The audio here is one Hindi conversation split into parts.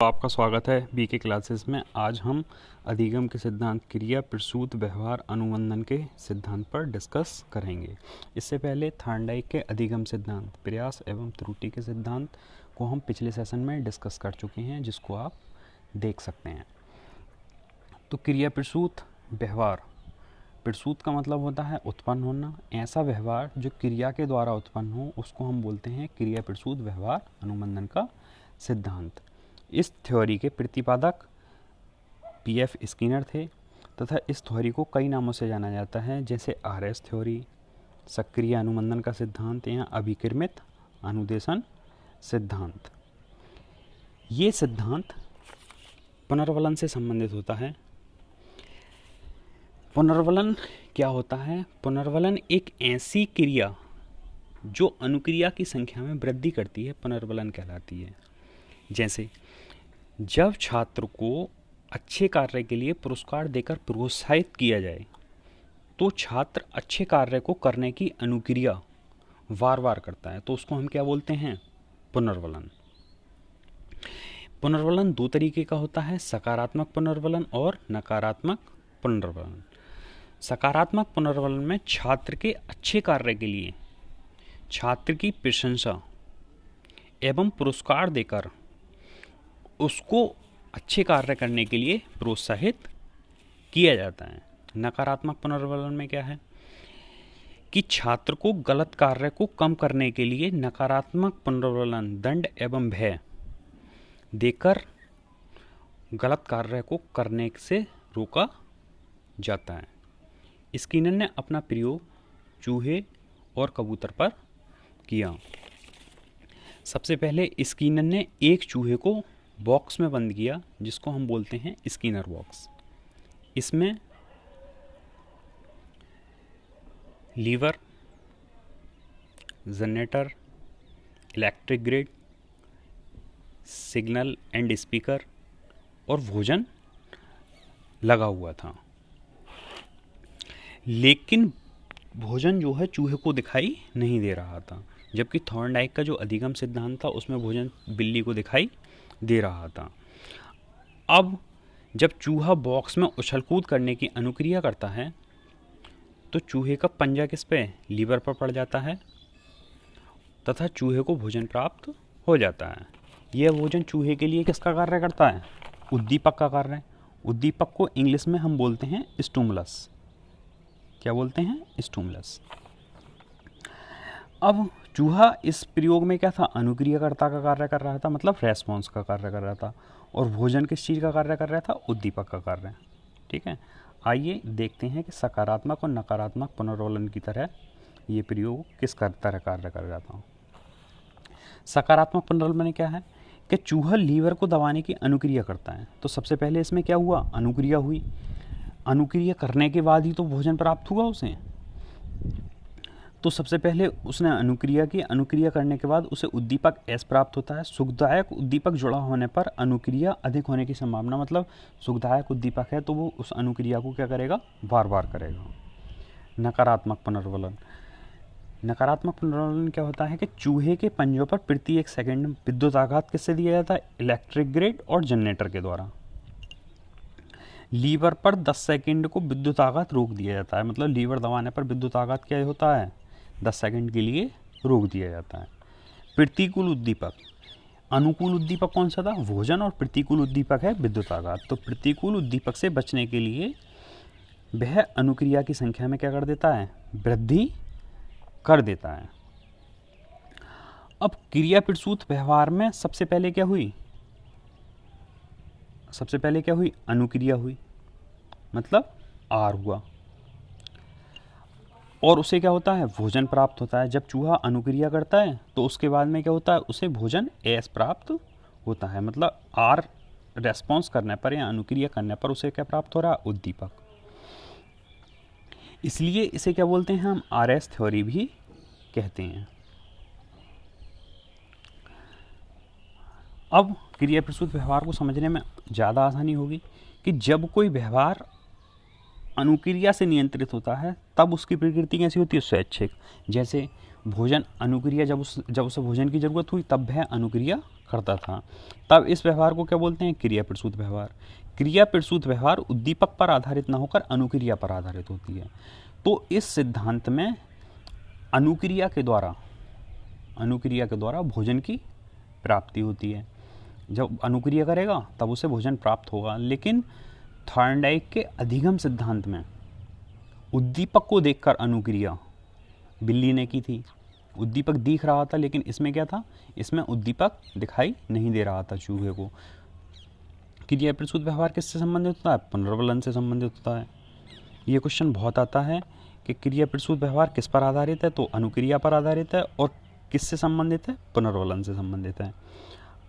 आपका स्वागत है बीके क्लासेस में। आज हम अधिगम के सिद्धांत क्रिया प्रसूत व्यवहार अनुबंधन के सिद्धांत पर डिस्कस करेंगे। इससे पहले थार्नडाइक के अधिगम सिद्धांत प्रयास एवं त्रुटि के सिद्धांत को हम पिछले सेशन में डिस्कस कर चुके हैं, जिसको आप देख सकते हैं। तो क्रिया प्रसूत व्यवहार, प्रसूत का मतलब होता है उत्पन्न होना। ऐसा व्यवहार जो क्रिया के द्वारा उत्पन्न हो उसको हम बोलते हैं क्रिया प्रसूत व्यवहार अनुबंधन का सिद्धांत। इस थ्योरी के प्रतिपादक पीएफ स्किनर थे तथा इस थ्योरी को कई नामों से जाना जाता है, जैसे आरएस थ्योरी, सक्रिय अनुबंधन का सिद्धांत या अभिक्रमित अनुदेशन सिद्धांत। ये सिद्धांत पुनर्वलन से संबंधित होता है। पुनर्वलन क्या होता है? पुनर्वलन एक ऐसी क्रिया जो अनुक्रिया की संख्या में वृद्धि करती है, पुनर्वलन कहलाती है। जैसे जब छात्र को अच्छे कार्य के लिए पुरस्कार देकर प्रोत्साहित किया जाए तो छात्र अच्छे कार्य को करने की अनुक्रिया बार बार करता है, तो उसको हम क्या बोलते हैं? पुनर्वलन। पुनर्वलन दो तरीके का होता है, सकारात्मक पुनर्वलन और नकारात्मक पुनर्वलन। सकारात्मक पुनर्वलन में छात्र के अच्छे कार्य के लिए छात्र की प्रशंसा एवं पुरस्कार देकर उसको अच्छे कार्य करने के लिए प्रोत्साहित किया जाता है। नकारात्मक पुनर्वलन में क्या है कि छात्र को गलत कार्य को कम करने के लिए नकारात्मक पुनर्वलन दंड एवं भय देकर गलत कार्य को करने से रोका जाता है। स्किनर ने अपना प्रयोग चूहे और कबूतर पर किया। सबसे पहले स्किनर ने एक चूहे को बॉक्स में बंद किया, जिसको हम बोलते हैं स्किनर बॉक्स। इसमें lever, generator, electric grid, signal and speaker और भोजन लगा हुआ था। लेकिन भोजन जो है चूहे को दिखाई नहीं दे रहा था, जबकि थॉर्नडाइक का जो अधिगम सिद्धांत था उसमें भोजन बिल्ली को दिखाई दे रहा था। अब जब चूहा बॉक्स में उछल कूद करने की अनुक्रिया करता है तो चूहे का पंजा किस पे? लीवर पर पड़ जाता है तथा चूहे को भोजन प्राप्त हो जाता है। यह भोजन चूहे के लिए किसका कार्य करता है? उद्दीपक का कार्य। उद्दीपक को इंग्लिश में हम बोलते हैं स्टिमुलस। क्या बोलते हैं? स्टिमुलस। अब चूहा इस प्रयोग में क्या था? अनुक्रियाकर्ता का कार्य कर रहा था, मतलब रेस्पॉन्स का कार्य कर रहा था, और भोजन किस चीज़ का कार्य कर रहा था? उद्दीपक का कार्य। ठीक है, आइए देखते हैं कि सकारात्मक और नकारात्मक पुनर्वलन की तरह ये प्रयोग किस तरह कार्य कर रहा था। सकारात्मक पुनर्वलन में क्या है कि चूहा लीवर को दबाने की अनुक्रिया करता है। तो सबसे पहले इसमें क्या हुआ? अनुक्रिया हुई। अनुक्रिया करने के बाद ही तो भोजन प्राप्त हुआ उसे। तो सबसे पहले उसने अनुक्रिया की। अनुक्रिया करने के बाद उसे उद्दीपक एस प्राप्त होता है। सुखदायक उद्दीपक जुड़ा होने पर अनुक्रिया अधिक होने की संभावना, मतलब सुखदायक उद्दीपक है तो वो उस अनुक्रिया को क्या करेगा? बार बार करेगा। नकारात्मक पुनर्वलन। नकारात्मक पुनर्वलन क्या होता है कि चूहे के पंजों पर प्रति 1 सेकंड विद्युत आघात किससे दिया जाता है? इलेक्ट्रिक ग्रिड और जनरेटर के द्वारा। लीवर पर 10 सेकंड को विद्युत आघात रोक दिया जाता है, मतलब लीवर दबाने पर विद्युत आघात क्या होता है? 10 सेकंड के लिए रोक दिया जाता है। प्रतिकूल उद्दीपक। अनुकूल उद्दीपक कौन सा था? भोजन। और प्रतिकूल उद्दीपक है विद्युत आघात। तो प्रतिकूल उद्दीपक से बचने के लिए वह अनुक्रिया की संख्या में क्या कर देता है? वृद्धि कर देता है। अब क्रिया प्रसूत व्यवहार में सबसे पहले क्या हुई? अनुक्रिया हुई, मतलब आर हुआ, और उसे क्या होता है? भोजन प्राप्त होता है। जब चूहा अनुक्रिया करता है तो उसके बाद में क्या होता है? उसे भोजन एस प्राप्त होता है, मतलब आर रेस्पॉन्स करने पर या अनुक्रिया करने पर उसे क्या प्राप्त हो रहा है? उद्दीपक। इसलिए इसे क्या बोलते हैं हम? आरएस थ्योरी भी कहते हैं। अब क्रिया प्रसूत व्यवहार को समझने में ज़्यादा आसानी होगी कि जब कोई व्यवहार अनुक्रिया से नियंत्रित होता है तब उसकी प्रकृति कैसी होती है, स्वैच्छिक। जैसे भोजन अनुक्रिया, जब उसे भोजन की जरूरत हुई तब वह अनुक्रिया करता था। तब इस व्यवहार को क्या बोलते हैं, क्रिया प्रसूत व्यवहार। क्रिया प्रसूत व्यवहार उद्दीपक पर आधारित न होकर अनुक्रिया पर आधारित होती है। तो इस सिद्धांत में अनुक्रिया के द्वारा भोजन की प्राप्ति होती है। जब अनुक्रिया करेगा तब उसे भोजन प्राप्त होगा। लेकिन थॉर्नडाइक के अधिगम सिद्धांत में उद्दीपक को देखकर अनुक्रिया बिल्ली ने की थी। उद्दीपक दिख रहा था, लेकिन इसमें क्या था, इसमें उद्दीपक दिखाई नहीं दे रहा था चूहे को। क्रिया प्रसूत व्यवहार किससे संबंधित होता है, पुनर्वलन से संबंधित होता है। ये क्वेश्चन बहुत आता है कि क्रिया प्रसूत व्यवहार किस पर आधारित है, तो अनुक्रिया पर आधारित है। और किससे संबंधित है, पुनर्वलन से संबंधित है।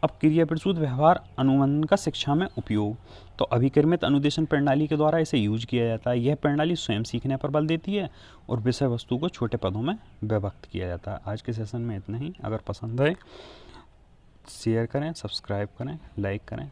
अब क्रिया प्रसूत व्यवहार अनुवंधन का शिक्षा में उपयोग, तो अभिक्रमित अनुदेशन प्रणाली के द्वारा इसे यूज किया जाता है। यह प्रणाली स्वयं सीखने पर बल देती है और विषय वस्तु को छोटे पदों में विभक्त किया जाता है। आज के सेशन में इतना ही। अगर पसंद आए शेयर करें, सब्सक्राइब करें, लाइक करें।